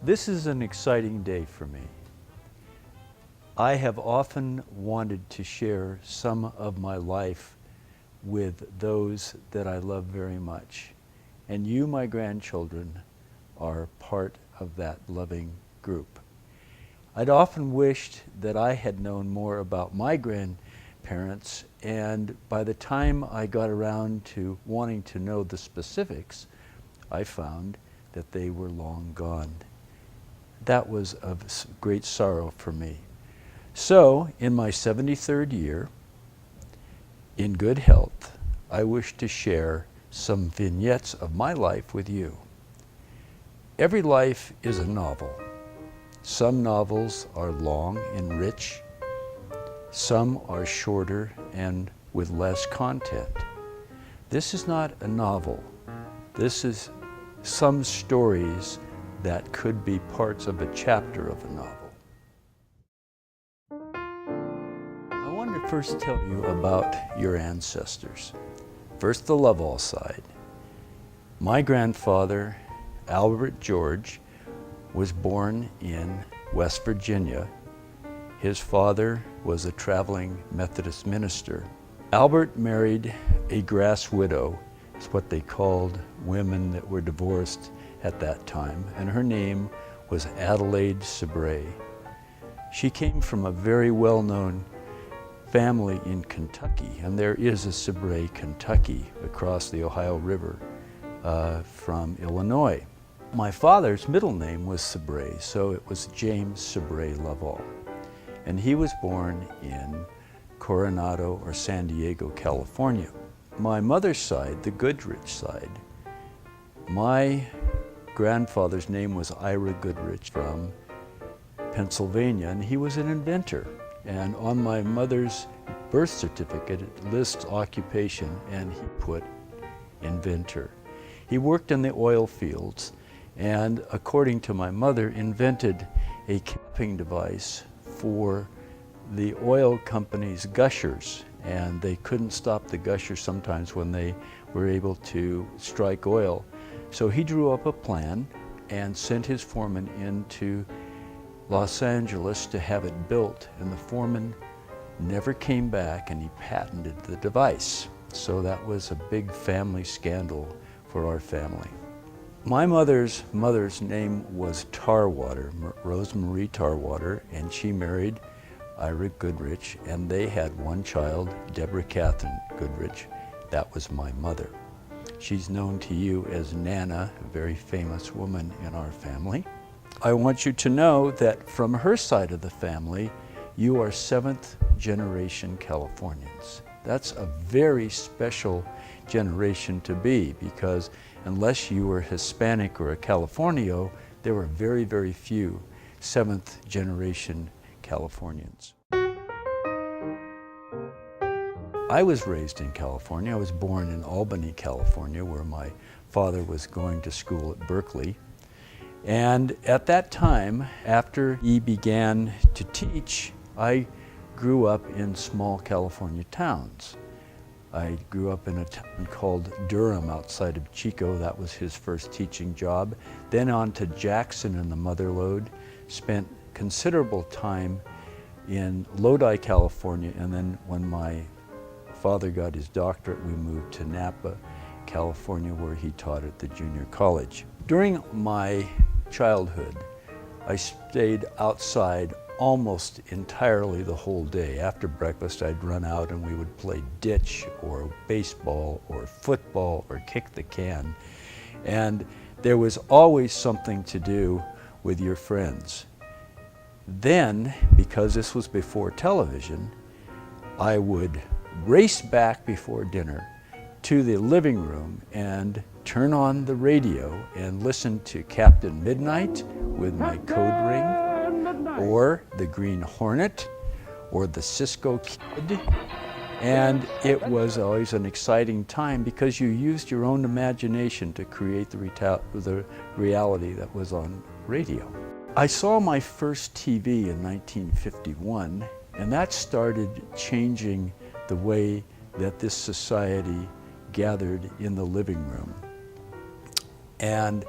This is an exciting day for me. I have often wanted to share some of my life with those that I love very much. And you, my grandchildren, are part of that loving group. I'd often wished that I had known more about my grandparents, and by the time I got around to wanting to know the specifics, I found that they were long gone. That was of great sorrow for me. So, in my 73rd year, in good health, I wish to share some vignettes of my life with you. Every life is a novel. Some novels are long and rich. Some are shorter and with less content. This is not a novel. This is some stories that could be parts of a chapter of a novel. I want to first tell you about your ancestors. First, the Loveall side. My grandfather, Albert George, was born in West Virginia. His father was a traveling Methodist minister. Albert married a grass widow. It's what they called women that were divorced at that time, and her name was Adelaide Sabray. She came from a very well-known family in Kentucky, and there is a Sabray, Kentucky, across the Ohio River from Illinois. My father's middle name was Sabray, so it was James Sabray Loveall, and he was born in Coronado or San Diego, California. My mother's side, the Goodrich side, my grandfather's name was Ira Goodrich from Pennsylvania, and he was an inventor. And on my mother's birth certificate, it lists occupation, and he put inventor. He worked in the oil fields, and according to my mother, invented a capping device for the oil company's gushers, and they couldn't stop the gushers sometimes when they were able to strike oil. So he drew up a plan and sent his foreman into Los Angeles to have it built, and the foreman never came back, and he patented the device. So that was a big family scandal for our family. My mother's name was Tarwater, Rosemarie Tarwater, and she married Ira Goodrich, and they had one child, Deborah Catherine Goodrich. That was my mother. She's known to you as Nana, a very famous woman in our family. I want you to know that from her side of the family, you are 7th generation Californians. That's a very special generation to be, because unless you were Hispanic or a Californio, there were very, very few 7th generation Californians. I was raised in California. I was born in Albany, California, where my father was going to school at Berkeley. And at that time, after he began to teach, I grew up in small California towns. I grew up in a town called Durham outside of Chico. That was his first teaching job. Then on to Jackson and the Mother Lode. Spent considerable time in Lodi, California, and then when my father got his doctorate, we moved to Napa, California, where he taught at the junior college. During my childhood, I stayed outside almost entirely the whole day. After breakfast, I'd run out and we would play ditch or baseball or football or kick the can. And there was always something to do with your friends. Then, because this was before television, I would race back before dinner to the living room and turn on the radio and listen to Captain Midnight with my code ring, or the Green Hornet, or the Cisco Kid. And it was always an exciting time because you used your own imagination to create the reality that was on radio. I saw my first TV in 1951, and that started changing the way that this society gathered in the living room. And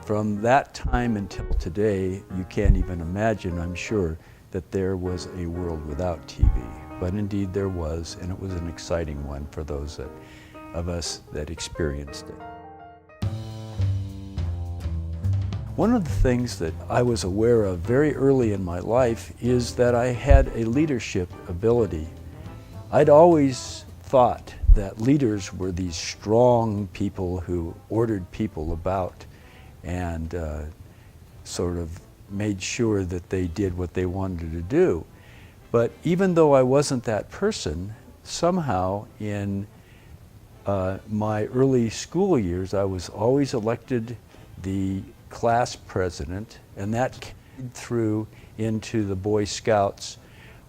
From that time until today, you can't even imagine, I'm sure, that there was a world without TV. But indeed there was, and it was an exciting one for those of us that experienced it. One of the things that I was aware of very early in my life is that I had a leadership ability. I'd always thought that leaders were these strong people who ordered people about and sort of made sure that they did what they wanted to do. But even though I wasn't that person, somehow in my early school years, I was always elected the class president, and that carried through into the Boy Scouts,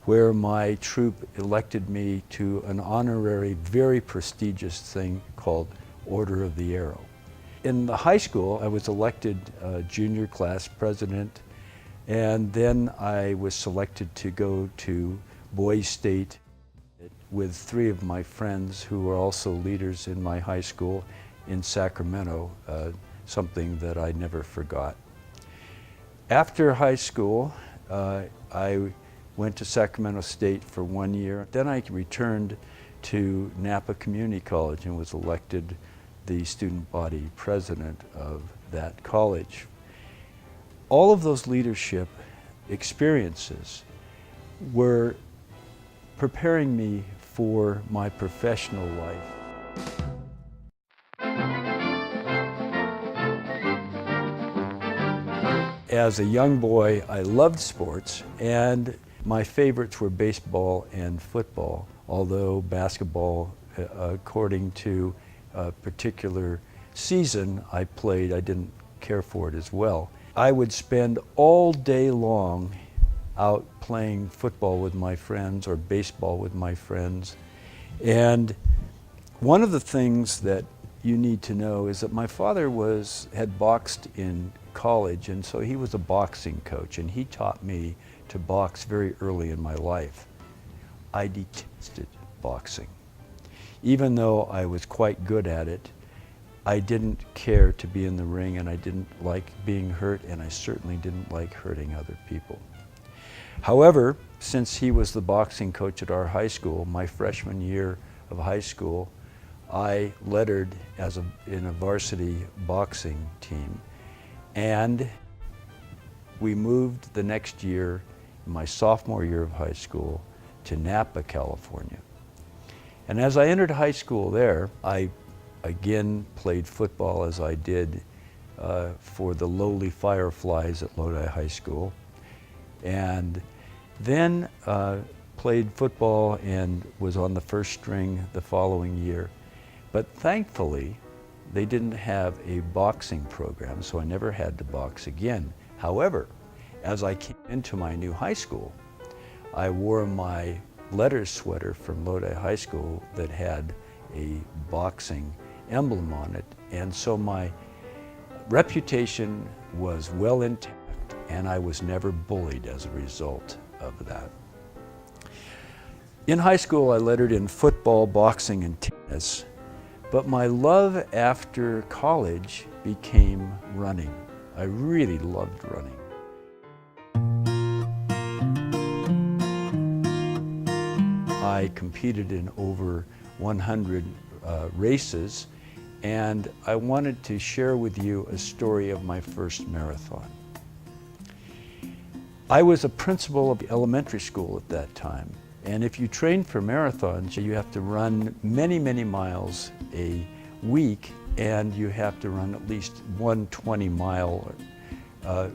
where my troop elected me to an honorary, very prestigious thing called Order of the Arrow. In the high school, I was elected junior class president, and then I was selected to go to Boys State with 3 of my friends who were also leaders in my high school in Sacramento, something that I never forgot. After high school, I went to Sacramento State for 1 year. Then I returned to Napa Community College and was elected the student body president of that college. All of those leadership experiences were preparing me for my professional life. As a young boy, I loved sports, and my favorites were baseball and football, although basketball, according to a particular season I played, I didn't care for it as well. I would spend all day long out playing football with my friends or baseball with my friends. And one of the things that you need to know is that my father had boxed in college, and so he was a boxing coach, and he taught me to box very early in my life. I detested boxing. Even though I was quite good at it, I didn't care to be in the ring, and I didn't like being hurt, and I certainly didn't like hurting other people. However, since he was the boxing coach at our high school, my freshman year of high school, I lettered in a varsity boxing team. And we moved the next year, my sophomore year of high school, to Napa, California. And as I entered high school there, I again played football as I did for the lowly Fireflies at Lodi High School. And then played football and was on the first string the following year. But thankfully, they didn't have a boxing program, so I never had to box again. However, as I came into my new high school, I wore my letter sweater from Lodi High School that had a boxing emblem on it, and so my reputation was well intact, and I was never bullied as a result of that. In high school, I lettered in football, boxing, and tennis, but my love after college became running. I really loved running. I competed in over 100 races, and I wanted to share with you a story of my first marathon. I was a principal of elementary school at that time, and if you train for marathons, you have to run many, many miles a week, and you have to run at least one 20-mile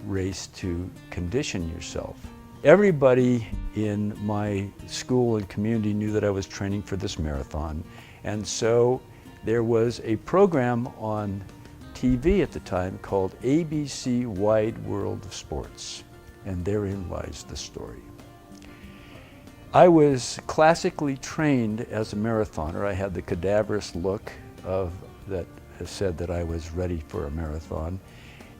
race to condition yourself. Everybody in my school and community knew that I was training for this marathon, and so there was a program on TV at the time called ABC Wide World of Sports, and therein lies the story. I was classically trained as a marathoner. I had the cadaverous look that said that I was ready for a marathon.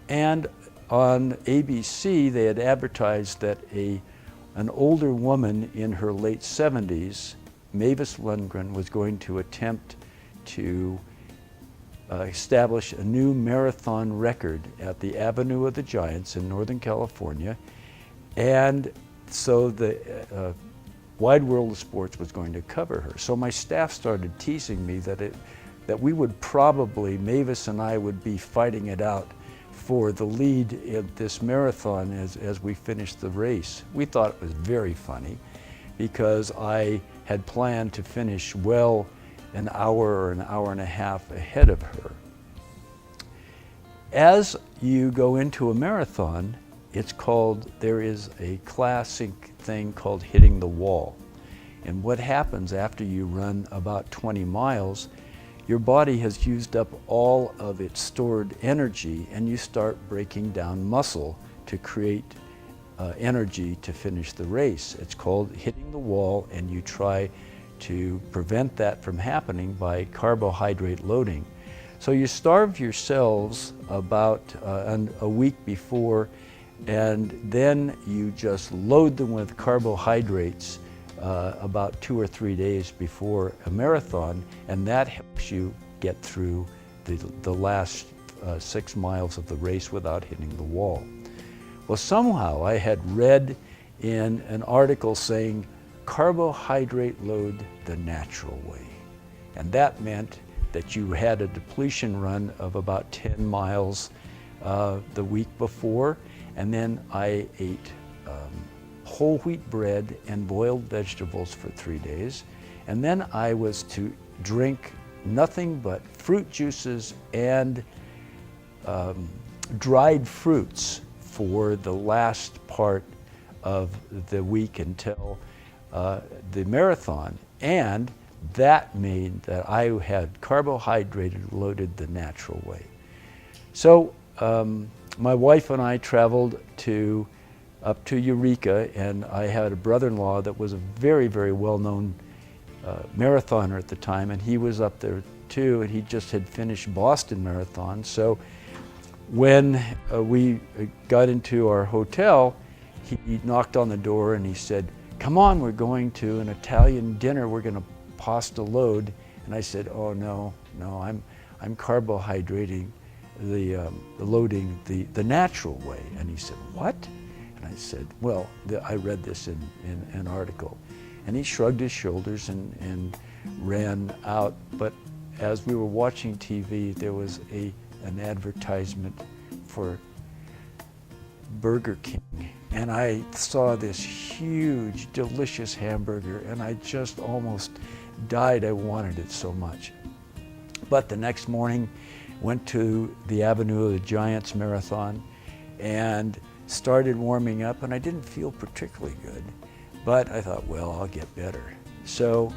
And on ABC, they had advertised that an older woman in her late 70s, Mavis Lundgren, was going to attempt to establish a new marathon record at the Avenue of the Giants in Northern California. And so the Wide World of Sports was going to cover her. So my staff started teasing me that we would probably, Mavis and I would be fighting it out for the lead in this marathon as we finished the race. We thought it was very funny because I had planned to finish well an hour or an hour and a half ahead of her. As you go into a marathon, there is a classic thing called hitting the wall. And what happens after you run about 20 miles, your body has used up all of its stored energy and you start breaking down muscle to create energy to finish the race. It's called hitting the wall, and you try to prevent that from happening by carbohydrate loading. So you starve yourselves about a week before, and then you just load them with carbohydrates about 2 or 3 days before a marathon, and that helps you get through the last 6 miles of the race without hitting the wall. Well, somehow I had read in an article saying, carbohydrate load the natural way. And that meant that you had a depletion run of about 10 miles the week before, and then I ate whole wheat bread and boiled vegetables for 3 days. And then I was to drink nothing but fruit juices and dried fruits for the last part of the week until the marathon. And that made that I had carbohydrate loaded the natural way. So my wife and I traveled up to Eureka, and I had a brother-in-law that was a very, very well-known marathoner at the time, and he was up there too, and he just had finished Boston Marathon. So when we got into our hotel, he knocked on the door and he said, "Come on, we're going to an Italian dinner. We're going to pasta load." And I said, "Oh no, I'm carbohydrating loading the natural way." And he said, "What?" And I said, "Well, I read this in an article." And he shrugged his shoulders and ran out. But as we were watching TV, there was an advertisement for Burger King. And I saw this huge, delicious hamburger, and I just almost died. I wanted it so much. But the next morning, went to the Avenue of the Giants Marathon and started warming up, and I didn't feel particularly good. But I thought, well, I'll get better. So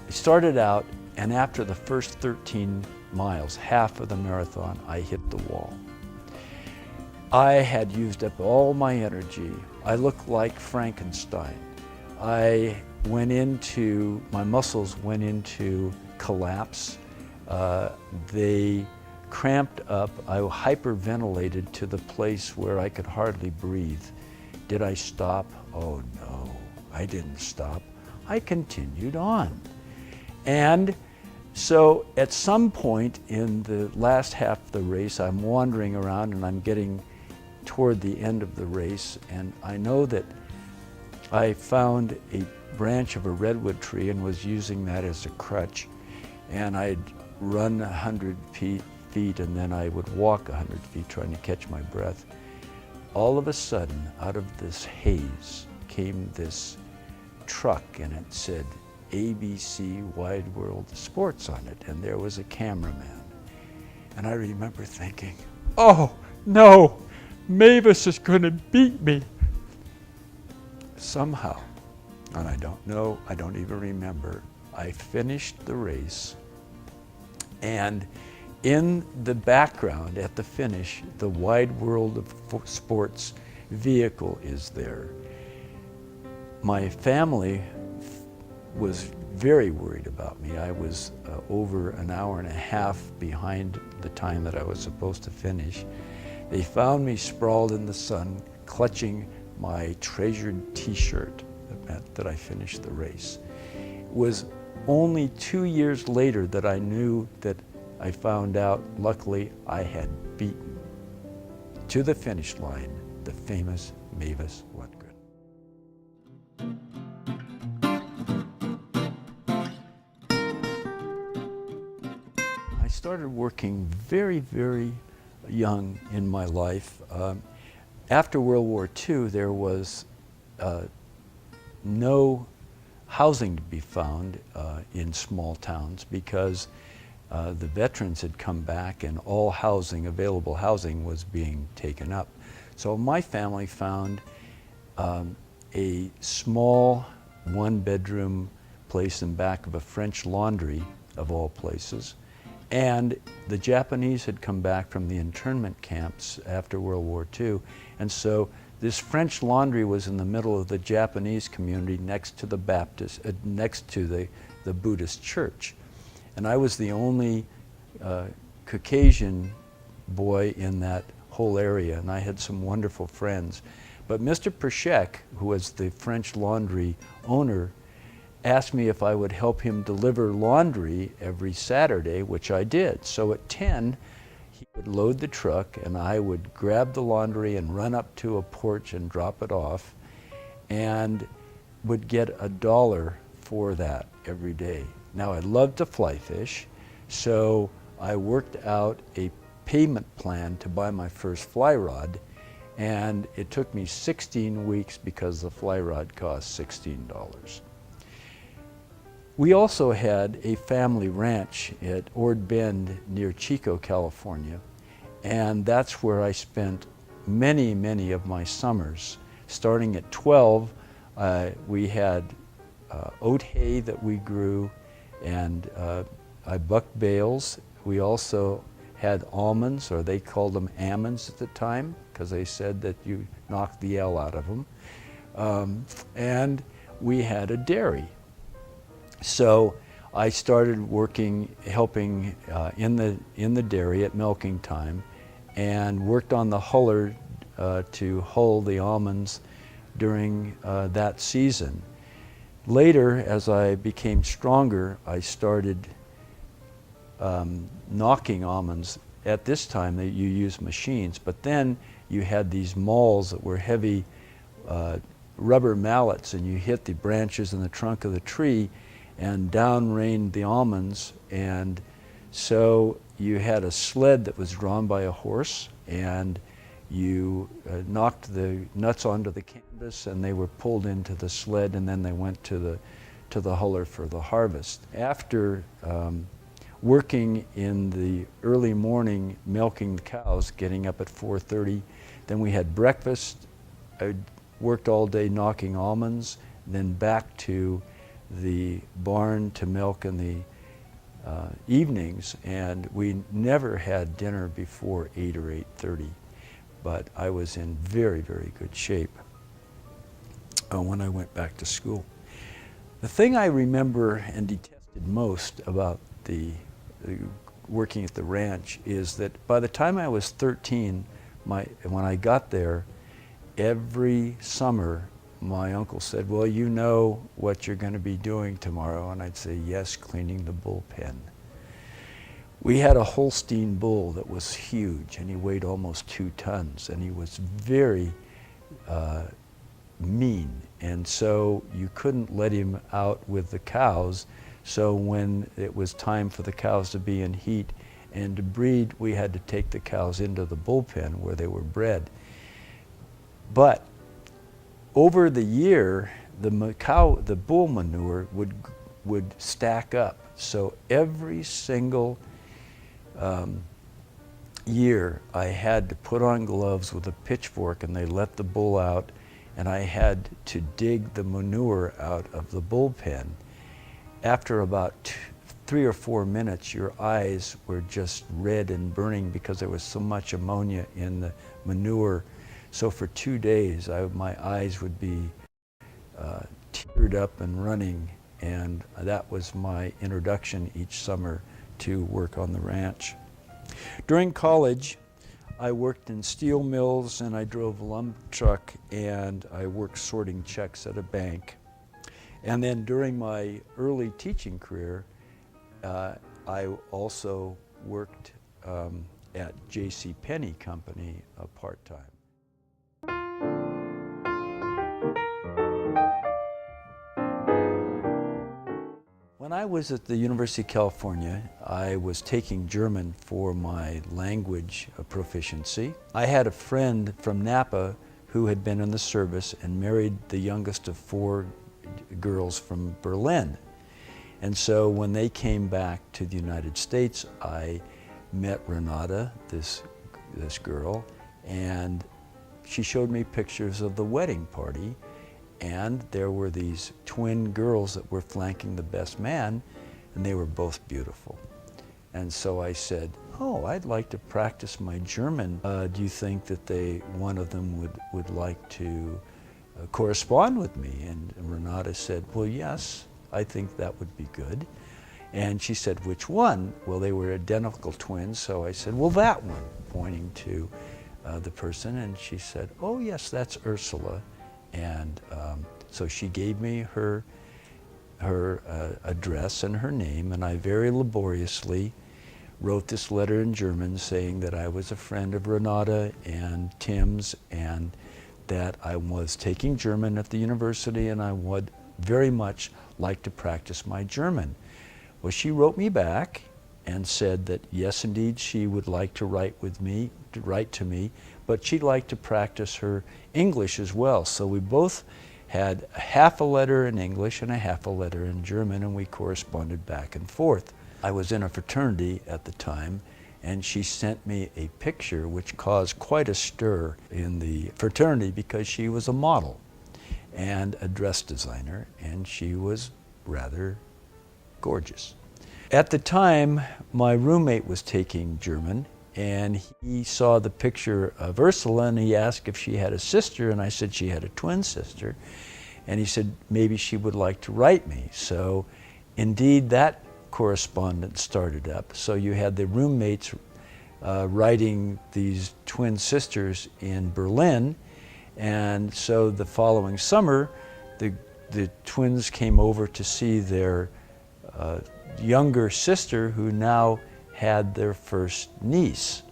I started out, and after the first 13 miles, half of the marathon, I hit the wall. I had used up all my energy. I looked like Frankenstein. My muscles went into collapse. They cramped up. I hyperventilated to the place where I could hardly breathe. Did I stop? Oh no, I didn't stop. I continued on. And so at some point in the last half of the race, I'm wandering around and I'm getting toward the end of the race, and I know that I found a branch of a redwood tree and was using that as a crutch, and I'd run 100 feet and then I would walk 100 feet trying to catch my breath. All of a sudden, out of this haze came this truck, and it said ABC Wide World of Sports on it, and there was a cameraman. And I remember thinking, oh no, Mavis is going to beat me. Somehow, and I don't know, I don't even remember, I finished the race, and in the background at the finish, the Wide World of Sports vehicle is there. My family was very worried about me. I was over an hour and a half behind the time that I was supposed to finish. They found me sprawled in the sun, clutching my treasured t-shirt that meant that I finished the race. It was only 2 years later that I knew that I found out, luckily, I had beaten to the finish line the famous Mavis Lundgren. I started working very, very young in my life. After World War II, there was no housing to be found in small towns because the veterans had come back and all housing, available housing, was being taken up. So my family found a small one-bedroom place in back of a French laundry, of all places. And the Japanese had come back from the internment camps after World War II. And so this French laundry was in the middle of the Japanese community next to the next to the Buddhist church. And I was the only Caucasian boy in that whole area, and I had some wonderful friends. But Mr. Pershek, who was the French laundry owner, asked me if I would help him deliver laundry every Saturday, which I did. So at 10, he would load the truck and I would grab the laundry and run up to a porch and drop it off, and would get $1 for that every day. Now, I loved to fly fish, so I worked out a payment plan to buy my first fly rod, and it took me 16 weeks because the fly rod cost $16. We also had a family ranch at Ord Bend near Chico, California, and that's where I spent many, many of my summers. Starting at 12, we had oat hay that we grew, and I bucked bales. We also had almonds, or they called them almonds at the time, because they said that you knocked the L out of them. And we had a dairy. So I started working, helping in the dairy at milking time, and worked on the huller to hull the almonds during that season. Later, as I became stronger, I started knocking almonds. At this time, you use machines, but then you had these mauls that were heavy rubber mallets, and you hit the branches in the trunk of the tree, and down rained the almonds. And so you had a sled that was drawn by a horse, and you knocked the nuts onto the canvas, and they were pulled into the sled, and then they went to the huller for the harvest. After working in the early morning milking the cows, getting up at 4:30, then we had breakfast. I worked all day knocking almonds, then back to the barn to milk in the evenings, and we never had dinner before 8 or 8:30, but I was in very, very good shape when I went back to school. The thing I remember and detested most about the working at the ranch is that by the time I was 13, when I got there, every summer my uncle said, "Well, you know what you're going to be doing tomorrow?" And I'd say, "Yes, cleaning the bullpen." We had a Holstein bull that was huge, and he weighed almost 2 tons, and he was very mean, and so you couldn't let him out with the cows. So when it was time for the cows to be in heat and to breed, we had to take the cows into the bullpen where they were bred. But over the year, the bull manure would stack up. So every single year, I had to put on gloves with a pitchfork, and they let the bull out, and I had to dig the manure out of the bullpen. After about 3 or 4 minutes, your eyes were just red and burning because there was so much ammonia in the manure. So for 2 days, my eyes would be teared up and running, and that was my introduction each summer to work on the ranch. During college, I worked in steel mills, and I drove a lumber truck, and I worked sorting checks at a bank. And then during my early teaching career, I also worked at J.C. Penney Company part-time. When I was at the University of California, I was taking German for my language proficiency. I had a friend from Napa who had been in the service and married the youngest of 4 girls from Berlin. And so when they came back to the United States, I met Renata, this girl, and she showed me pictures of the wedding party. And there were these twin girls that were flanking the best man, and they were both beautiful. And so I said, oh, I'd like to practice my German. Do you think that one of them would like to correspond with me? And Renata said, well, yes, I think that would be good. And she said, which one? Well, they were identical twins, so I said, well, that one, pointing to the person. And she said, oh, yes, that's Ursula. And so she gave me her address and her name, and I very laboriously wrote this letter in German saying that I was a friend of Renata and Tim's, and that I was taking German at the university, and I would very much like to practice my German. Well, she wrote me back and said that yes, indeed, she would like to write to me, but she'd like to practice her English as well. So we both had half a letter in English and a half a letter in German, and we corresponded back and forth. I was in a fraternity at the time, and she sent me a picture which caused quite a stir in the fraternity because she was a model and a dress designer, and she was rather gorgeous. At the time, my roommate was taking German, and he saw the picture of Ursula, and he asked if she had a sister, and I said she had a twin sister, and he said maybe she would like to write me. So indeed that correspondence started up. So you had the roommates writing these twin sisters in Berlin, and so the following summer the twins came over to see their younger sister, who now had their first niece.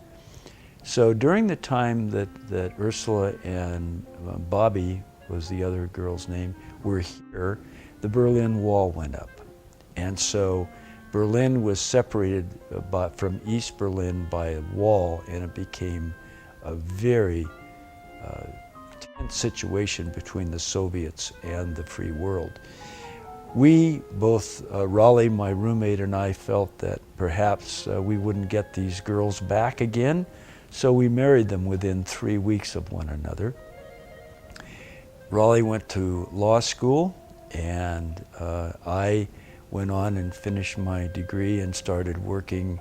So during the time that Ursula and Bobby was the other girl's name, were here, the Berlin Wall went up. And so Berlin was separated from East Berlin by a wall, and it became a very tense situation between the Soviets and the free world. We both, Raleigh, my roommate, and I felt that perhaps we wouldn't get these girls back again, so we married them within 3 weeks of one another. Raleigh went to law school, and I went on and finished my degree and started working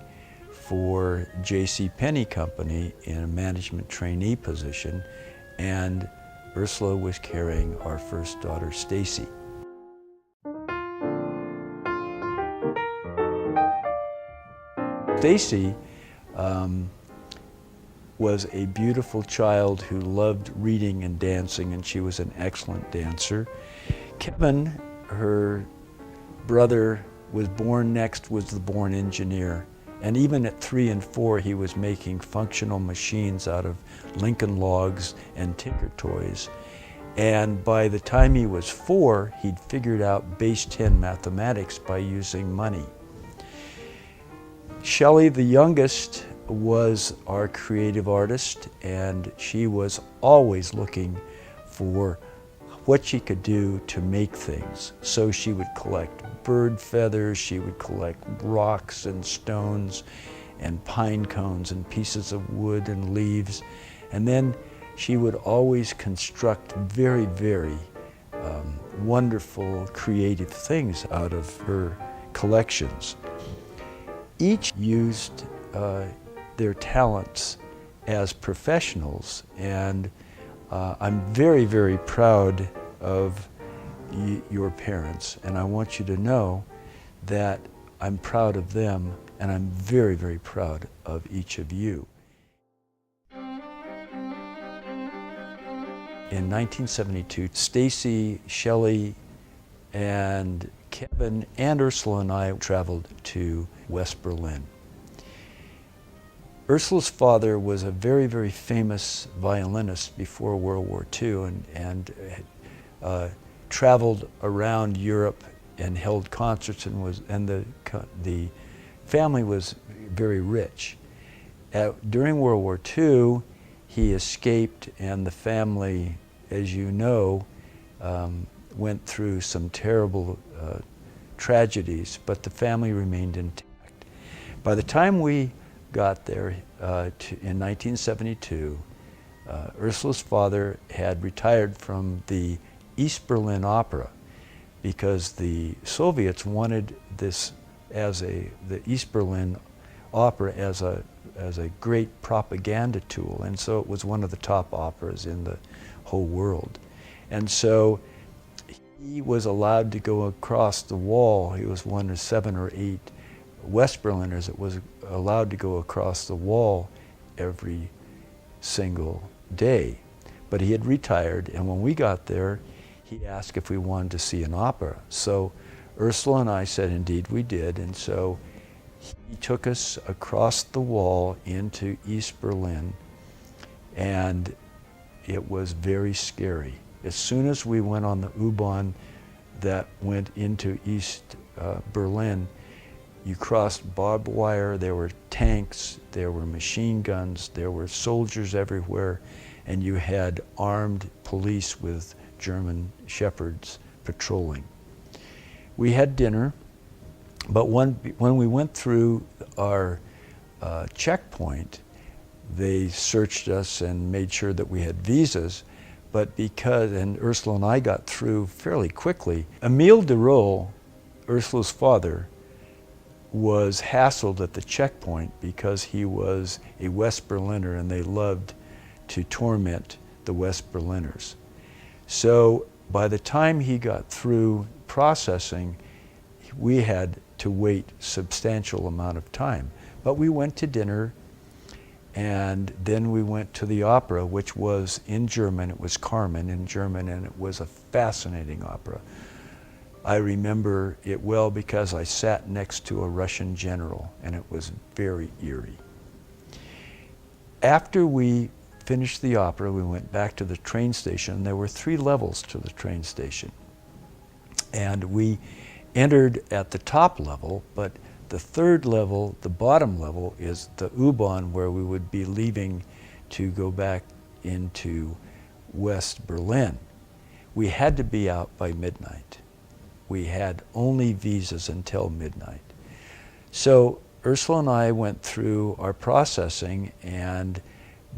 for J.C. Penney Company in a management trainee position, and Ursula was carrying our first daughter, Stacy. Stacy was a beautiful child who loved reading and dancing, and she was an excellent dancer. Kevin, her brother, was the born engineer. And even at 3 and 4, he was making functional machines out of Lincoln logs and Tinker toys. And by the time he was 4, he'd figured out base 10 mathematics by using money. Shelley, the youngest, was our creative artist, and she was always looking for what she could do to make things. So she would collect bird feathers, she would collect rocks and stones and pine cones and pieces of wood and leaves. And then she would always construct very, very wonderful creative things out of her collections. Each used their talents as professionals, and I'm very, very proud of your parents, and I want you to know that I'm proud of them, and I'm very, very proud of each of you. In 1972, Stacy, Shelley, and Kevin, and Ursula and I traveled to West Berlin. Ursula's father was a very, very famous violinist before World War II and traveled around Europe and held concerts and the family was very rich. During World War II, he escaped, and the family, as you know, went through some terrible tragedies, but the family remained intact. By the time we got there in 1972, Ursula's father had retired from the East Berlin Opera because the Soviets wanted this the East Berlin Opera as a great propaganda tool, and so it was one of the top operas in the whole world. And so he was allowed to go across the wall. He was one of 7 or 8 West Berliners that was allowed to go across the wall every single day. But he had retired, and when we got there, he asked if we wanted to see an opera. So Ursula and I said, indeed we did, and so he took us across the wall into East Berlin, and it was very scary. As soon as we went on the U-Bahn that went into East Berlin, you crossed barbed wire, there were tanks, there were machine guns, there were soldiers everywhere, and you had armed police with German shepherds patrolling. We had dinner, but when we went through our checkpoint, they searched us and made sure that we had visas, but and Ursula and I got through fairly quickly. Emile de Rol, Ursula's father, was hassled at the checkpoint because he was a West Berliner and they loved to torment the West Berliners. So by the time he got through processing, we had to wait a substantial amount of time. But we went to dinner, and then we went to the opera, which was in German. It was Carmen in German, and it was a fascinating opera. I remember it well because I sat next to a Russian general, and it was very eerie. After we finished the opera, we went back to the train station. There were 3 levels to the train station. And we entered at the top level, but the 3rd level, the bottom level, is the U-Bahn, where we would be leaving to go back into West Berlin. We had to be out by midnight. We had only visas until midnight. So Ursula and I went through our processing, and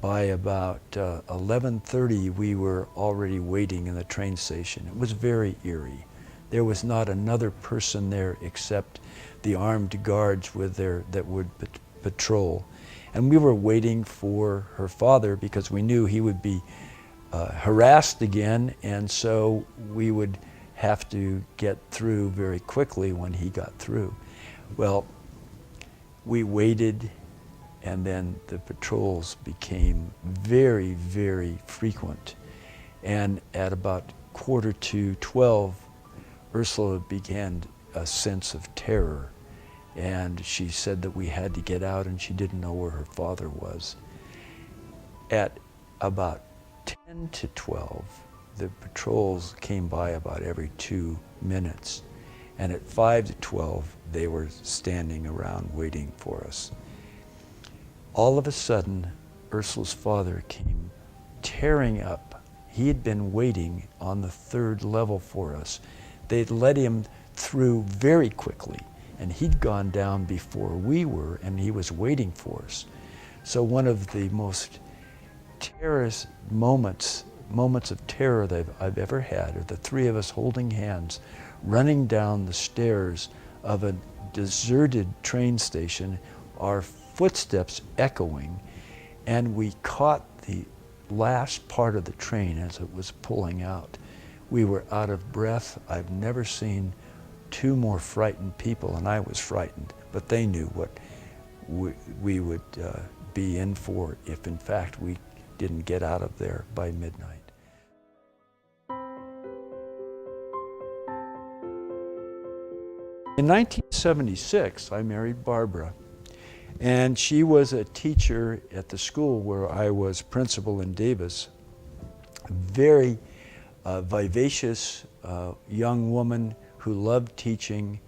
by about 11:30, we were already waiting in the train station. It was very eerie. There was not another person there except the armed guards that would patrol. And we were waiting for her father because we knew he would be harassed again, and so we would have to get through very quickly when he got through. Well, we waited, and then the patrols became very, very frequent. And at about 11:45, Ursula began a sense of terror, and she said that we had to get out, and she didn't know where her father was. At about 11:50, the patrols came by about every 2 minutes, and at 11:55, they were standing around waiting for us. All of a sudden, Ursula's father came tearing up. He had been waiting on the 3rd level for us. They'd let him through very quickly, and he'd gone down before we were, and he was waiting for us. So one of the most terrorist moments of terror that I've ever had are the 3 of us holding hands, running down the stairs of a deserted train station, our footsteps echoing, and we caught the last part of the train as it was pulling out. We were out of breath. I've never seen 2 more frightened people, and I was frightened, but they knew what we would be in for if in fact we didn't get out of there by midnight. In 1976, I married Barbara, And she was a teacher at the school where I was principal in Davis. A very vivacious young woman who loved teaching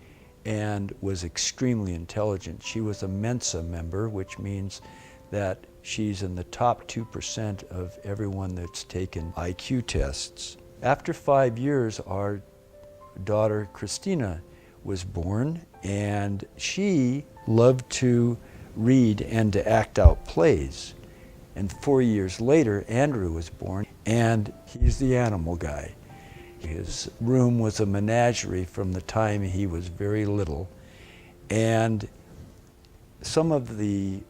and was extremely intelligent. She was a Mensa member, which means that she's in the top 2% of everyone that's taken IQ tests. After 5 years, our daughter Christina was born, and she loved to read and to act out plays. And 4 years later, Andrew was born, and he's the animal guy. His room was a menagerie from the time he was very little, and some of the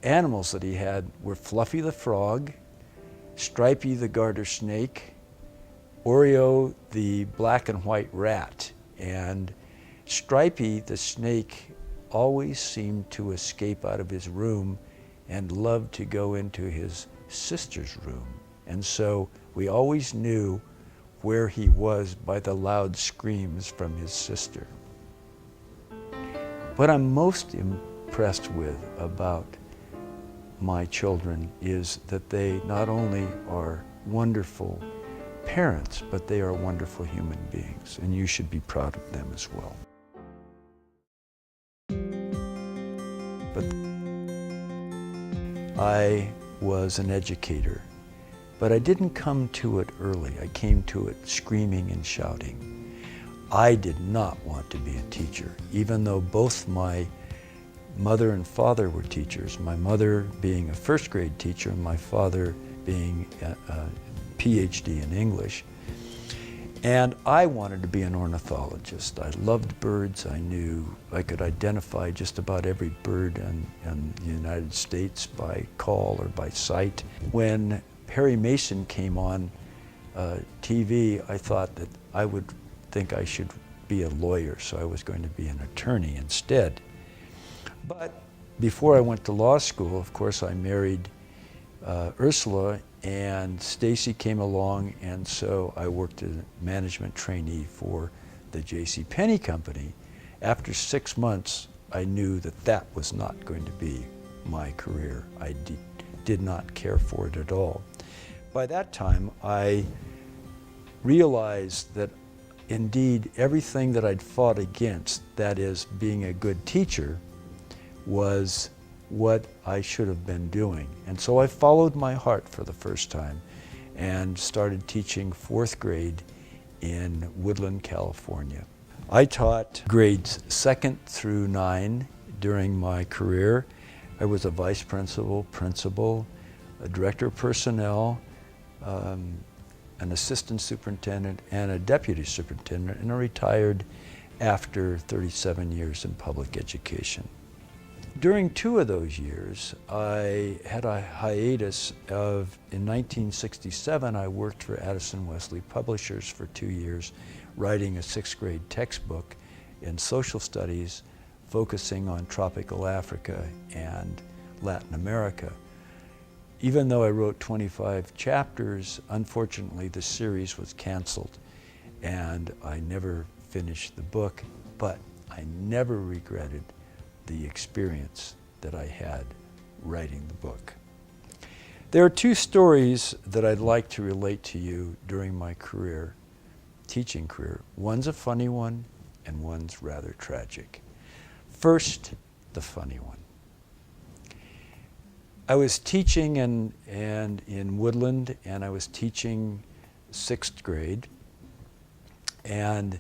animals that he had were Fluffy the frog, Stripey the garter snake, Oreo the black and white rat, and Stripey the snake always seemed to escape out of his room and loved to go into his sister's room. And so we always knew where he was by the loud screams from his sister. What I'm most impressed with about my children is that they not only are wonderful parents, but they are wonderful human beings, and you should be proud of them as well. But I was an educator, but I didn't come to it early. I came to it screaming and shouting. I did not want to be a teacher, even though both my mother and father were teachers, my mother being a first grade teacher and my father being a PhD in English. And I wanted to be an ornithologist. I loved birds. I knew I could identify just about every bird in the United States by call or by sight. When Perry Mason came on TV, I thought that I would think I should be a lawyer, so I was going to be an attorney instead. But before I went to law school, of course, I married Ursula, and Stacy came along, and so I worked as a management trainee for the J.C. Company. After 6 months, I knew that that was not going to be my career. I did not care for it at all. By that time, I realized that indeed everything that I'd fought against, that is, being a good teacher, was what I should have been doing. And so I followed my heart for the first time and started teaching 4th grade in Woodland, California. I taught grades 2nd through 9 during my career. I was a vice principal, principal, a director of personnel, an assistant superintendent, and a deputy superintendent, and I retired after 37 years in public education. During 2 of those years, I had a hiatus in 1967, I worked for Addison Wesley Publishers for 2 years, writing a 6th grade textbook in social studies, focusing on tropical Africa and Latin America. Even though I wrote 25 chapters, unfortunately the series was canceled and I never finished the book, but I never regretted the experience that I had writing the book. There are 2 stories that I'd like to relate to you during my career, teaching career. One's a funny one and one's rather tragic. First, the funny one. I was teaching in Woodland, and I was teaching 6th grade, and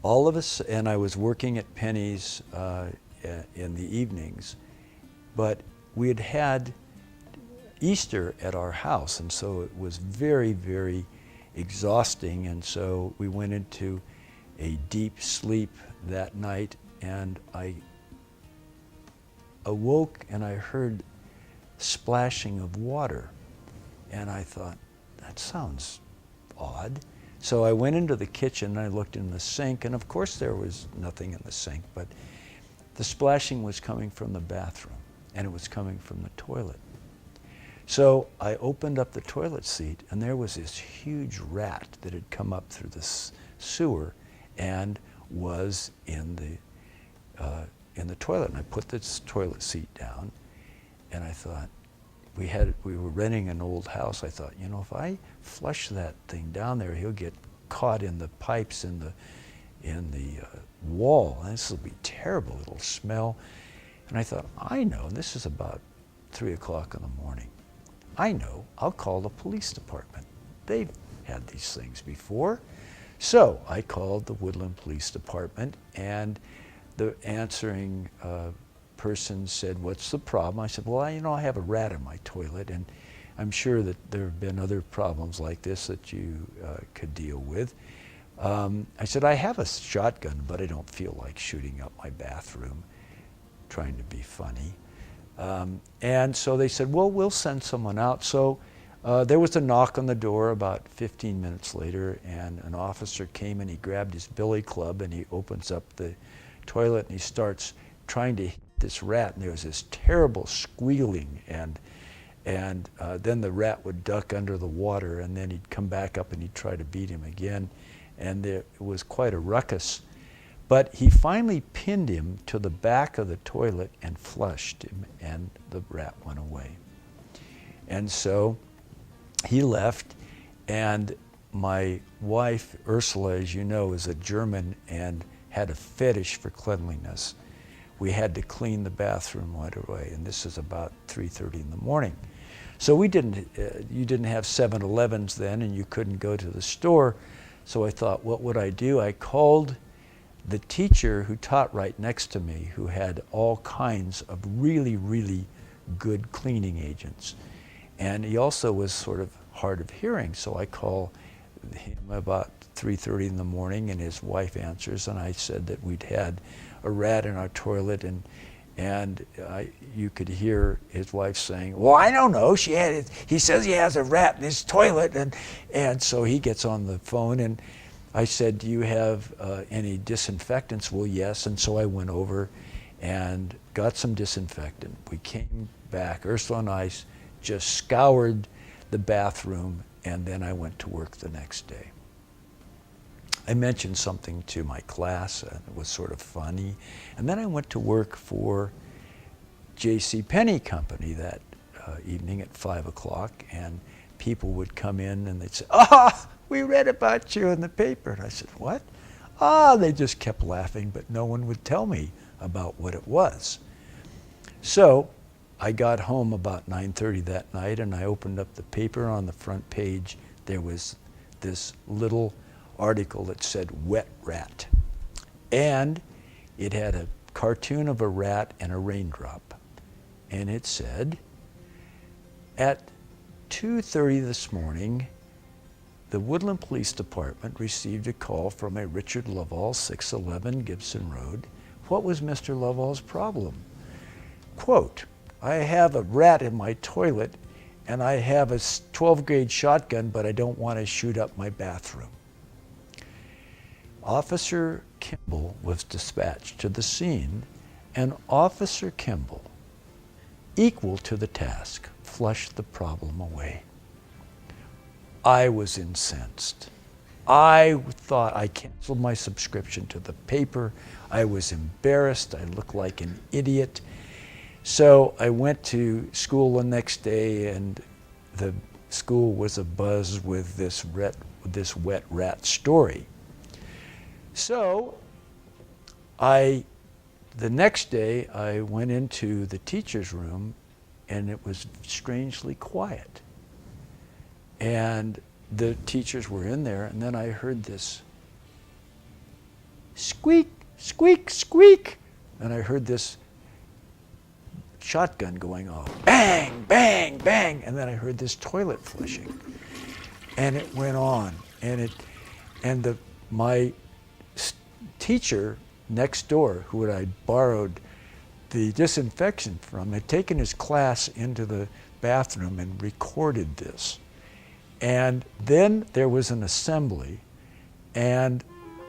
I was working at Penny's in the evenings, but we had had Easter at our house, and so it was very, very exhausting, and so we went into a deep sleep that night, and I awoke and I heard splashing of water, and I thought, that sounds odd. So I went into the kitchen and I looked in the sink, and of course there was nothing in the sink, but the splashing was coming from the bathroom, and it was coming from the toilet. So I opened up the toilet seat, and there was this huge rat that had come up through the sewer and was in in the toilet, and I put this toilet seat down, and I thought, we were renting an old house. I thought, you know, if I flush that thing down there, he'll get caught in the pipes in the wall. This will be terrible. It'll smell. And I thought, I know, this is about 3 o'clock in the morning. I know, I'll call the police department. They've had these things before. So I called the Woodland Police Department, and the answering person said, what's the problem? I said, well, I have a rat in my toilet, and I'm sure that there have been other problems like this that you could deal with. I said, I have a shotgun, but I don't feel like shooting up my bathroom, trying to be funny. And so they said, well, we'll send someone out. So there was a knock on the door about 15 minutes later, and an officer came and he grabbed his billy club and he opens up the toilet and he starts trying to hit this rat, and there was this terrible squealing, and then the rat would duck under the water, and then he'd come back up and he'd try to beat him again, and it was quite a ruckus. But he finally pinned him to the back of the toilet and flushed him, and the rat went away. And so he left, and my wife, Ursula, as you know, is a German and had a fetish for cleanliness. We had to clean the bathroom right away, and this is about 3:30 in the morning. So you didn't have 7-Elevens then, and you couldn't go to the store. So I thought, what would I do? I called the teacher who taught right next to me, who had all kinds of really, really good cleaning agents. And he also was sort of hard of hearing, so I call him about 3:30 in the morning, and his wife answers, and I said that we'd had a rat in our toilet, and you could hear his wife saying, well, I don't know, he says he has a rat in his toilet, and so he gets on the phone, and I said, do you have any disinfectants? Well, yes, and so I went over and got some disinfectant. We came back, Ursula and I just scoured the bathroom, and then I went to work the next day. I mentioned something to my class, and it was sort of funny. And then I went to work for J.C. Penney Company that evening at 5 o'clock, and people would come in and they'd say, we read about you in the paper. And I said, what? They just kept laughing, but no one would tell me about what it was. So I got home about 9:30 that night, and I opened up the paper. On the front page, there was this little article that said wet rat, and it had a cartoon of a rat and a raindrop, and it said, at 2:30 this morning, the Woodland Police Department received a call from a Richard Loveall, 611 Gibson Road. What was Mr. Loveall's problem? Quote, I have a rat in my toilet, and I have a 12th grade shotgun, but I don't want to shoot up my bathroom. Officer Kimball was dispatched to the scene, and Officer Kimball, equal to the task, flushed the problem away. I was incensed. I thought I canceled my subscription to the paper. I was embarrassed. I looked like an idiot. So I went to school the next day, and the school was abuzz with this wet rat story. So the next day I went into the teacher's room, and it was strangely quiet. And the teachers were in there, and then I heard this squeak, squeak, squeak, and I heard this shotgun going off, bang, bang, bang, and then I heard this toilet flushing, and it went on, and my teacher next door, who I borrowed the disinfection from, had taken his class into the bathroom and recorded this. And then there was an assembly, and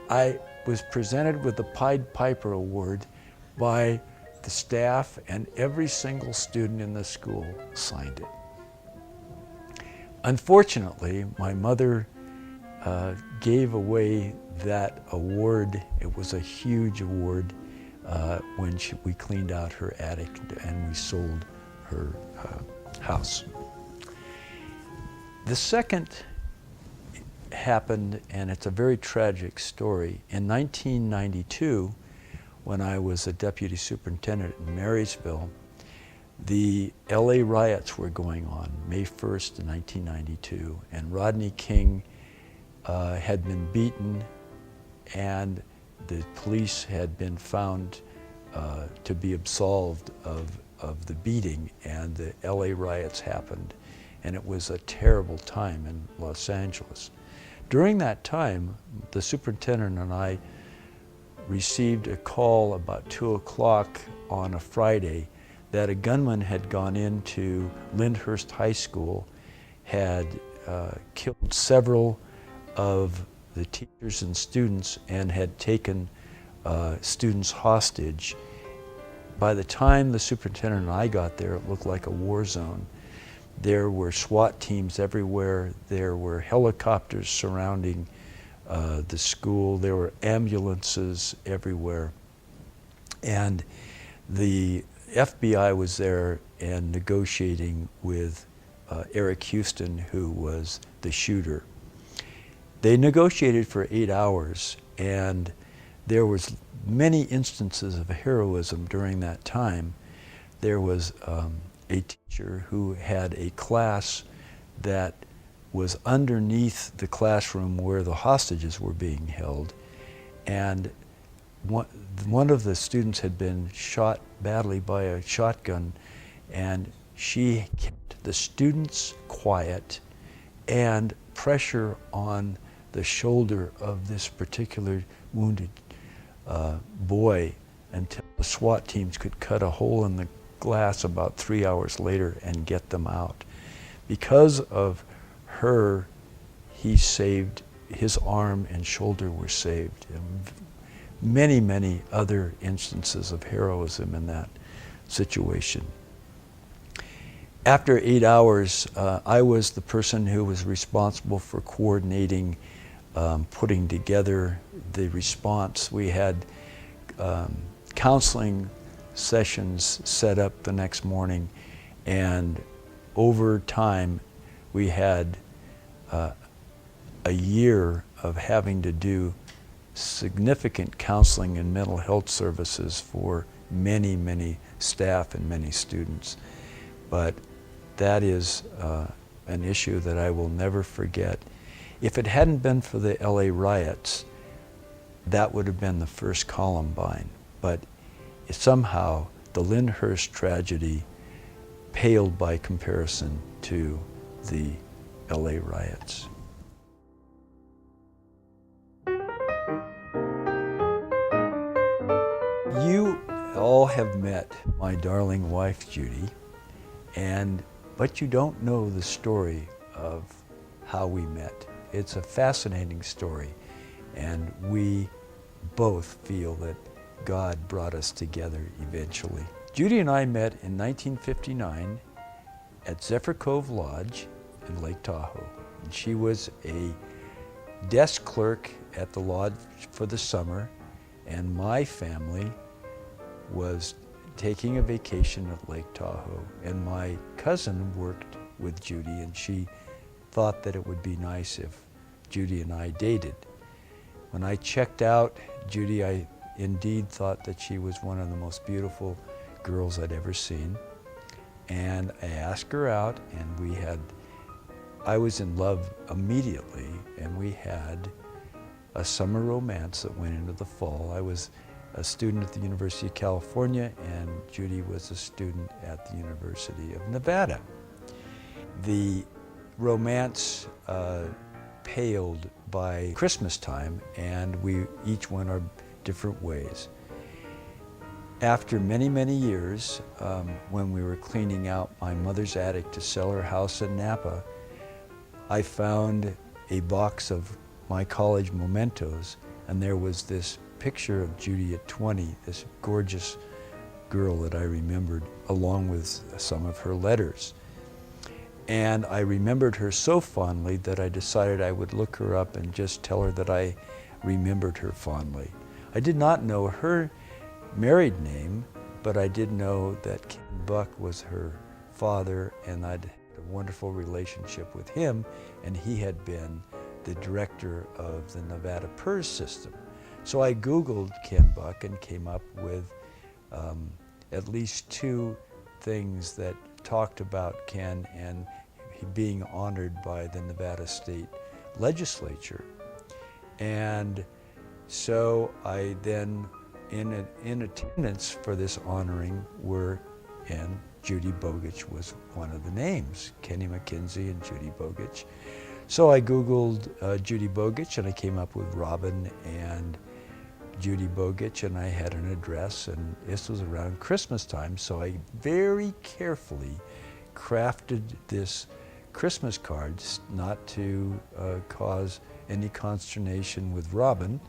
I was presented with the Pied Piper Award by the staff, and every single student in the school signed it. Unfortunately, my mother gave away that award. It was a huge award, when we cleaned out her attic and we sold her house. The second happened, and it's a very tragic story. In 1992, when I was a deputy superintendent in Marysville, the LA riots were going on, May 1st, 1992, and Rodney King had been beaten, and the police had been found to be absolved of the beating, and the LA riots happened, and it was a terrible time in Los Angeles. During that time, the superintendent and I received a call about 2 o'clock on a Friday that a gunman had gone into Lyndhurst High School, had killed several of the teachers and students, and had taken students hostage. By the time the superintendent and I got there, it looked like a war zone. There were SWAT teams everywhere. There were helicopters surrounding the school. There were ambulances everywhere. And the FBI was there and negotiating with Eric Houston, who was the shooter. They negotiated for 8 hours, and there was many instances of heroism during that time. There was a teacher who had a class that was underneath the classroom where the hostages were being held, and one of the students had been shot badly by a shotgun, and she kept the students quiet and pressure on the shoulder of this particular wounded boy until the SWAT teams could cut a hole in the glass about 3 hours later and get them out. Because of her, he saved, his arm and shoulder were saved. And many, many other instances of heroism in that situation. After 8 hours, I was the person who was responsible for coordinating, putting together the response. We had counseling sessions set up the next morning, and over time we had a year of having to do significant counseling and mental health services for many, many staff and many students. But that is an issue that I will never forget. If it hadn't been for the LA riots, that would have been the first Columbine. But somehow the Lyndhurst tragedy paled by comparison to the LA riots. You all have met my darling wife, Judy, but you don't know the story of how we met. It's a fascinating story, and we both feel that God brought us together eventually. Judy and I met in 1959 at Zephyr Cove Lodge in Lake Tahoe. And she was a desk clerk at the lodge for the summer, and my family was taking a vacation at Lake Tahoe. And my cousin worked with Judy, and she thought that it would be nice if Judy and I dated. When I checked out Judy, I indeed thought that she was one of the most beautiful girls I'd ever seen. And I asked her out, and I was in love immediately, and we had a summer romance that went into the fall. I was a student at the University of California, and Judy was a student at the University of Nevada. The romance paled by Christmas time, and we each went our different ways. After many, many years, when we were cleaning out my mother's attic to sell her house in Napa, I found a box of my college mementos, and there was this picture of Judy at 20, this gorgeous girl that I remembered, along with some of her letters. And I remembered her so fondly that I decided I would look her up and just tell her that I remembered her fondly. I did not know her married name, but I did know that Ken Buck was her father, and I'd had a wonderful relationship with him, and he had been the director of the Nevada PERS system. So I Googled Ken Buck and came up with at least 2 things that talked about Ken and being honored by the Nevada State Legislature. And so I then, in attendance for this honoring and Judy Bogich was one of the names, Kenny McKenzie and Judy Bogich. So I Googled Judy Bogich, and I came up with Robin and Judy Bogich, and I had an address, and this was around Christmas time, so I very carefully crafted this Christmas card, not to cause any consternation with Robin,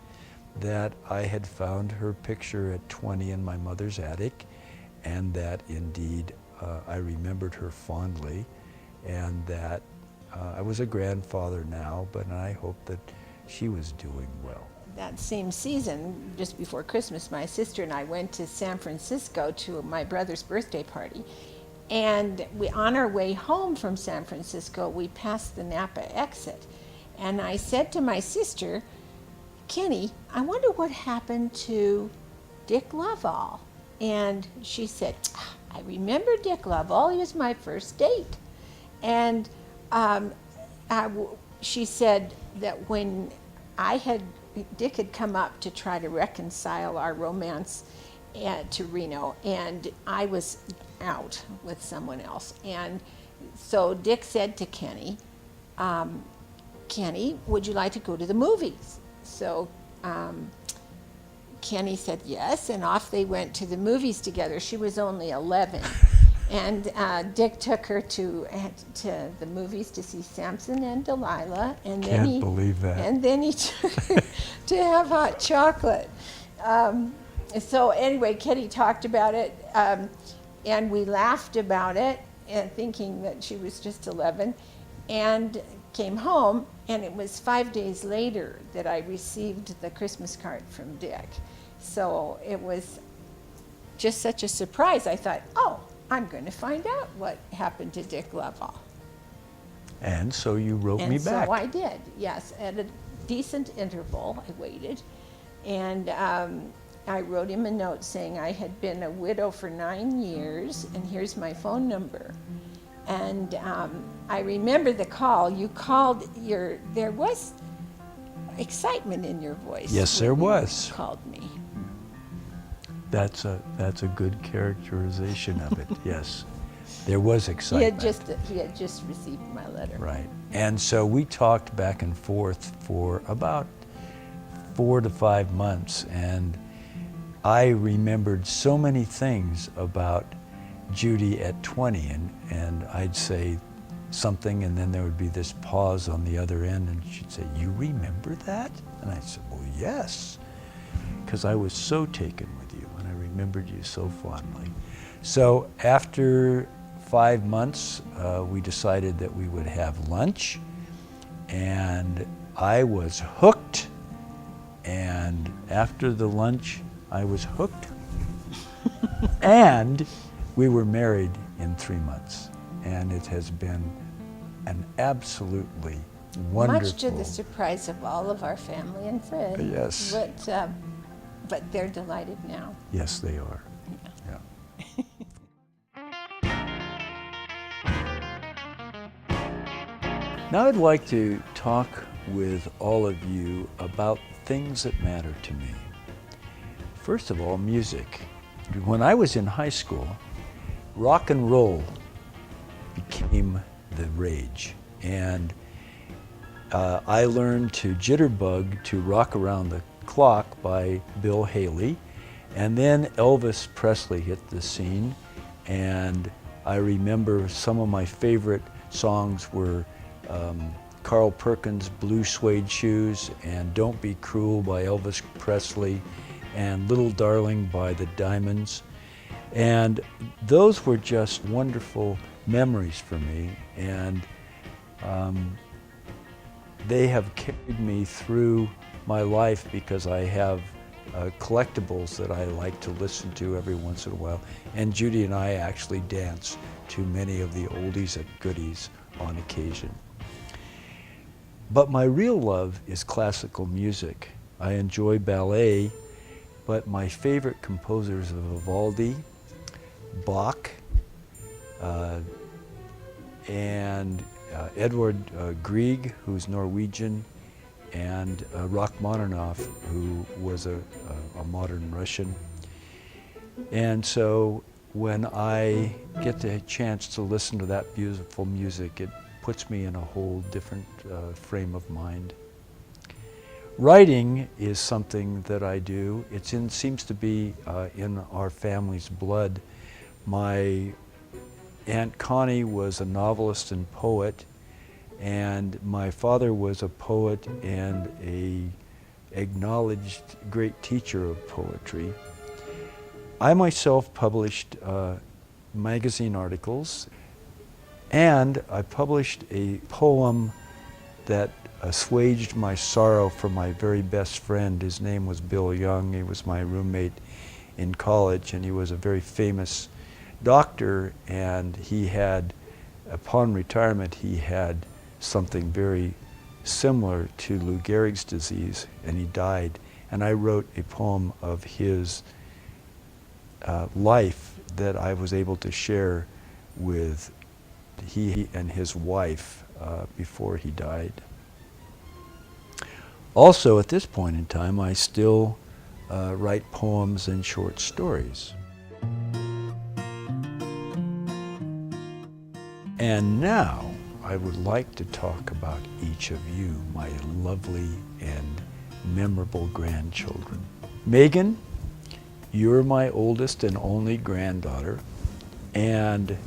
that I had found her picture at 20 in my mother's attic, and that indeed I remembered her fondly, and that I was a grandfather now, but I hoped that she was doing well. That same season, just before Christmas, my sister and I went to San Francisco to my brother's birthday party. And on our way home from San Francisco, we passed the Napa exit. And I said to my sister, Kenny, I wonder what happened to Dick Loveall. And she said, I remember Dick Loveall, he was my first date. And she said that when Dick had come up to try to reconcile our romance to Reno, and I was out with someone else. And so Dick said to Kenny, Kenny, would you like to go to the movies? So Kenny said yes, and off they went to the movies together. She was only 11. And Dick took her to the movies to see Samson and Delilah, and then Can't believe that. And then he took her to have hot chocolate. So anyway, Kenny talked about it, and we laughed about it, thinking that she was just 11, and came home. And it was 5 days later that I received the Christmas card from Dick. So it was just such a surprise. I thought, oh, I'm going to find out what happened to Dick Loveall. And so you wrote me back. And so I did, yes. At a decent interval, I waited. And I wrote him a note saying I had been a widow for 9 years, and here's my phone number. And I remember the call. You called, there was excitement in your voice. Yes, there was. You called me. That's a good characterization of it. Yes, there was excitement. He had just received my letter. Right, and so we talked back and forth for about 4 to 5 months, and I remembered so many things about Judy at 20, and I'd say something, and then there would be this pause on the other end, and she'd say, "You remember that?" And I said, "Well, yes, because I was so taken with you, and I remembered you so fondly." So after 5 months, we decided that we would have lunch, and I was hooked, and after the lunch, I was hooked, and we were married in 3 months, and it has been an absolutely wonderful. Much to the surprise of all of our family and friends. Yes. But they're delighted now. Yes, they are. Yeah. Now I'd like to talk with all of you about things that matter to me. First of all, music. When I was in high school, rock and roll became the rage. And I learned to jitterbug to Rock Around the Clock by Bill Haley. And then Elvis Presley hit the scene. And I remember some of my favorite songs were Carl Perkins' Blue Suede Shoes, and Don't Be Cruel by Elvis Presley, and Little Darling by the Diamonds. And those were just wonderful memories for me, and they have carried me through my life because I have collectibles that I like to listen to every once in a while. And Judy and I actually dance to many of the oldies and goodies on occasion. But my real love is classical music. I enjoy ballet, but my favorite composers are Vivaldi, Bach, and Edvard Grieg, who's Norwegian, and Rachmaninoff, who was a modern Russian. And so when I get the chance to listen to that beautiful music, it puts me in a whole different frame of mind. Writing is something that I do. Seems to be in our family's blood. My Aunt Connie was a novelist and poet, and my father was a poet and an acknowledged great teacher of poetry. I myself published magazine articles, and I published a poem that assuaged my sorrow for my very best friend. His name was Bill Young. He was my roommate in college, and he was a very famous doctor, and he had, upon retirement, he had something very similar to Lou Gehrig's disease, and he died. And I wrote a poem of his life that I was able to share with he and his wife before he died. Also, at this point in time, I still write poems and short stories. And now, I would like to talk about each of you, my lovely and memorable grandchildren. Megan, you're my oldest and only granddaughter, and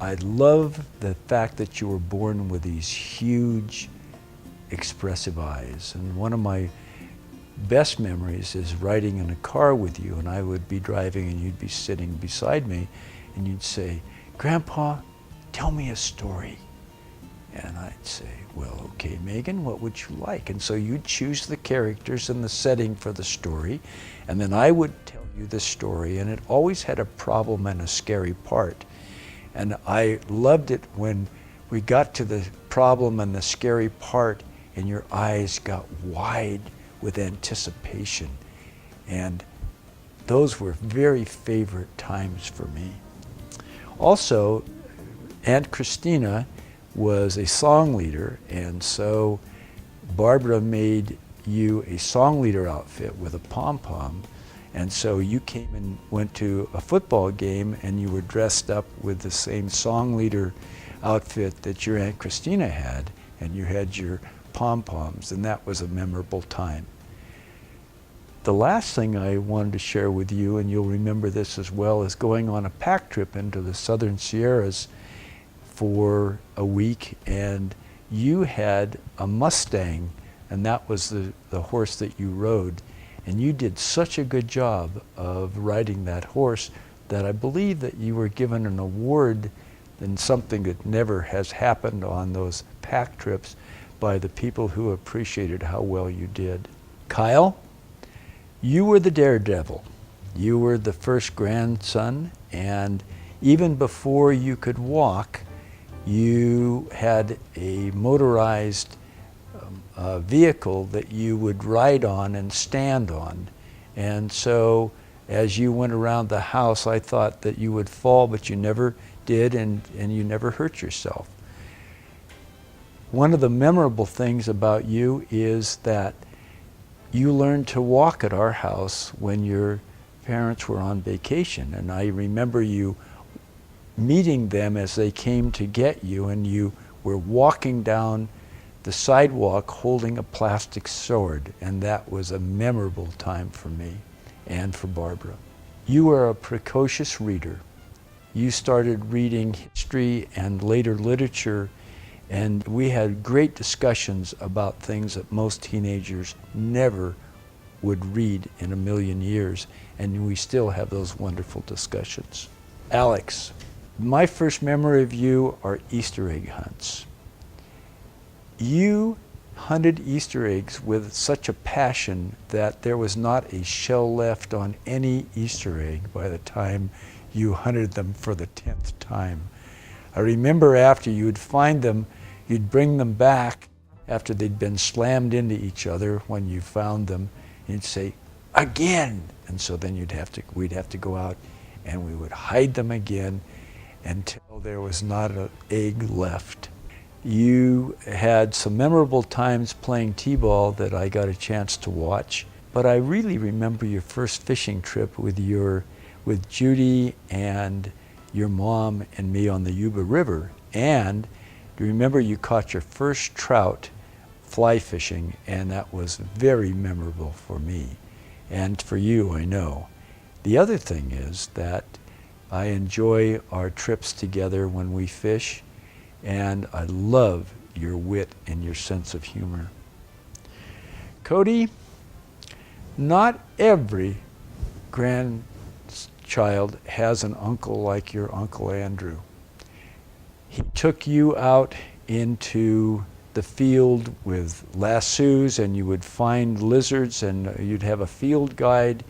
I love the fact that you were born with these huge, expressive eyes. And one of my best memories is riding in a car with you, and I would be driving and you'd be sitting beside me, and you'd say, "Grandpa, tell me a story." And I'd say, "Well, okay, Megan, what would you like?" And so you'd choose the characters and the setting for the story, and then I would tell you the story, and it always had a problem and a scary part. And I loved it when we got to the problem and the scary part, and your eyes got wide with anticipation. And those were very favorite times for me. Also, Aunt Christina was a song leader, and so Barbara made you a song leader outfit with a pom-pom, and so you came and went to a football game and you were dressed up with the same song leader outfit that your Aunt Christina had, and you had your pom-poms, and that was a memorable time. The last thing I wanted to share with you, and you'll remember this as well, is going on a pack trip into the Southern Sierras for a week, and you had a Mustang, and that was the horse that you rode. And you did such a good job of riding that horse that I believe that you were given an award, and something that never has happened on those pack trips, by the people who appreciated how well you did. Kyle, you were the daredevil. You were the first grandson, and even before you could walk, you had a motorized vehicle that you would ride on and stand on. And so as you went around the house, I thought that you would fall, but you never did, and you never hurt yourself. One of the memorable things about you is that you learned to walk at our house when your parents were on vacation. And I remember you meeting them as they came to get you, and you were walking down the sidewalk holding a plastic sword, and that was a memorable time for me and for Barbara. You were a precocious reader. You started reading history and later literature, and we had great discussions about things that most teenagers never would read in a million years, and we still have those wonderful discussions. Alex, my first memory of you are Easter egg hunts. You hunted Easter eggs with such a passion that there was not a shell left on any Easter egg by the time you hunted them for the 10th time. I remember after you'd find them, you'd bring them back after they'd been slammed into each other when you found them, and you'd say, again! And so then we'd have to go out and we would hide them again until there was not an egg left. You had some memorable times playing t-ball that I got a chance to watch, but I really remember your first fishing trip with Judy and your mom and me on the Yuba River. And remember you caught your first trout fly fishing, and that was very memorable for me and for you, I know. The other thing is that I enjoy our trips together when we fish, and I love your wit and your sense of humor. Cody, not every grandchild has an uncle like your Uncle Andrew. He took you out into the field with lassos, and you would find lizards, and you'd have a field guide,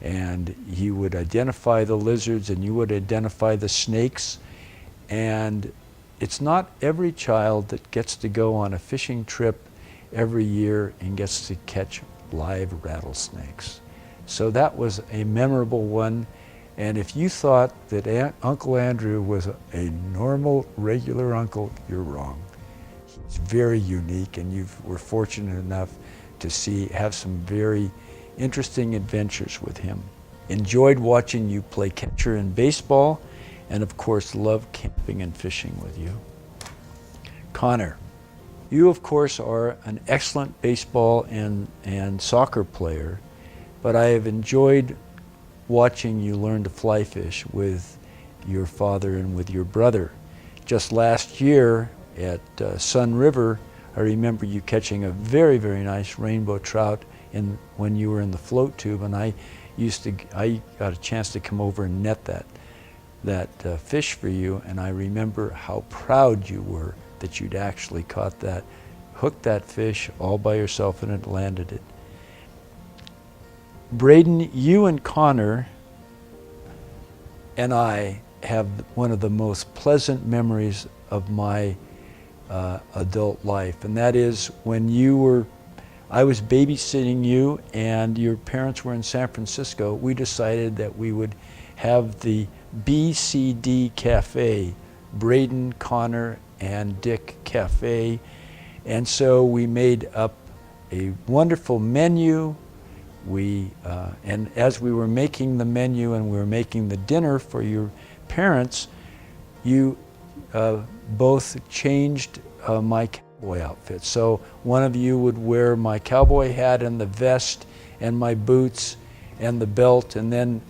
and he would identify the lizards and you would identify the snakes. And it's not every child that gets to go on a fishing trip every year and gets to catch live rattlesnakes. So that was a memorable one. And if you thought that Uncle Andrew was a normal, regular uncle, you're wrong. He's very unique, and you were fortunate enough to have some very interesting adventures with him. Enjoyed watching you play catcher in baseball, and of course loved camping and fishing with you. Connor, you of course are an excellent baseball and soccer player, but I have enjoyed watching you learn to fly fish with your father and with your brother. Just last year at Sun River, I remember you catching a very, very nice rainbow trout when you were in the float tube, and I got a chance to come over and net that fish for you, and I remember how proud you were that you'd actually hooked that fish all by yourself and it landed it. Braden, you and Connor and I have one of the most pleasant memories of my adult life, and that is when I was babysitting you and your parents were in San Francisco. We decided that we would have the BCD Cafe, Braden, Connor, and Dick Cafe, and so we made up a wonderful menu. And as we were making the menu and we were making the dinner for your parents, you both changed my cowboy outfit. So one of you would wear my cowboy hat and the vest and my boots and the belt, and then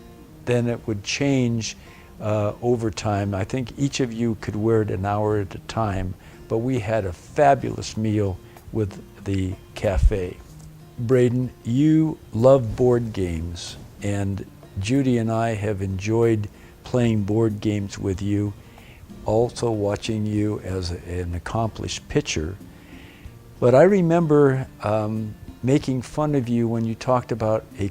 it would change over time. I think each of you could wear it an hour at a time, but we had a fabulous meal with the cafe. Braden, you love board games, and Judy and I have enjoyed playing board games with you, also watching you as an accomplished pitcher. But I remember making fun of you when you talked about a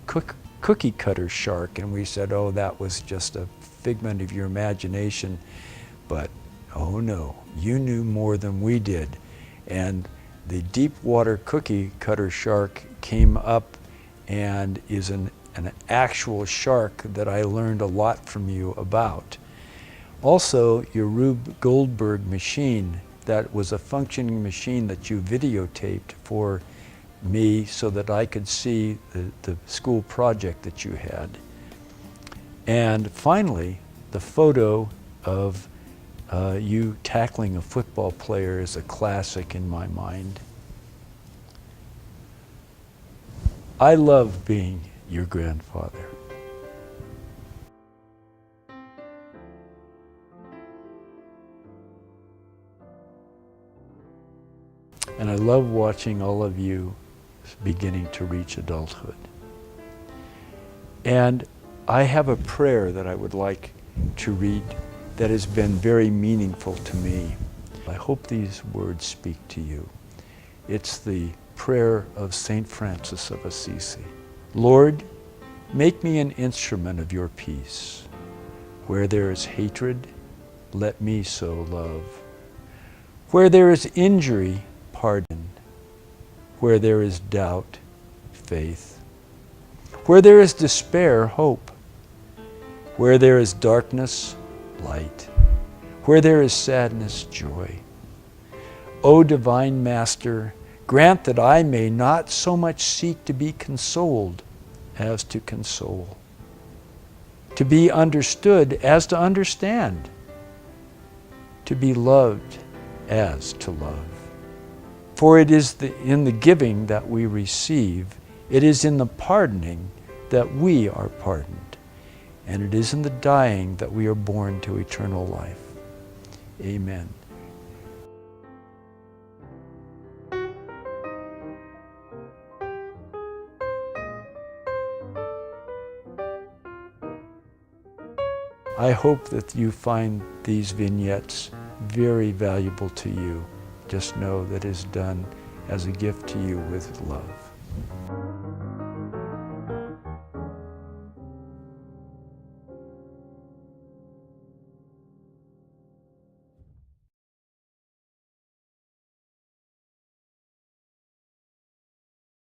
cookie cutter shark, and we said, oh, that was just a figment of your imagination. But oh no, you knew more than we did. And the deep water cookie cutter shark came up and is an actual shark that I learned a lot from you about. Also, your Rube Goldberg machine, that was a functioning machine that you videotaped for me so that I could see the school project that you had. And finally, the photo of you tackling a football player is a classic in my mind. I love being your grandfather. And I love watching all of you beginning to reach adulthood. And I have a prayer that I would like to read that has been very meaningful to me. I hope these words speak to you. It's the prayer of St. Francis of Assisi. Lord, make me an instrument of your peace. Where there is hatred, let me sow love. Where there is injury, pardon. Where there is doubt, faith. Where there is despair, hope. Where there is darkness, light. Where there is sadness, joy. O divine Master, grant that I may not so much seek to be consoled as to console, to be understood as to understand, to be loved as to love. For it is in the giving that we receive, it is in the pardoning that we are pardoned, and it is in the dying that we are born to eternal life. Amen. I hope that you find these vignettes very valuable to you. Just know that it is done as a gift to you with love.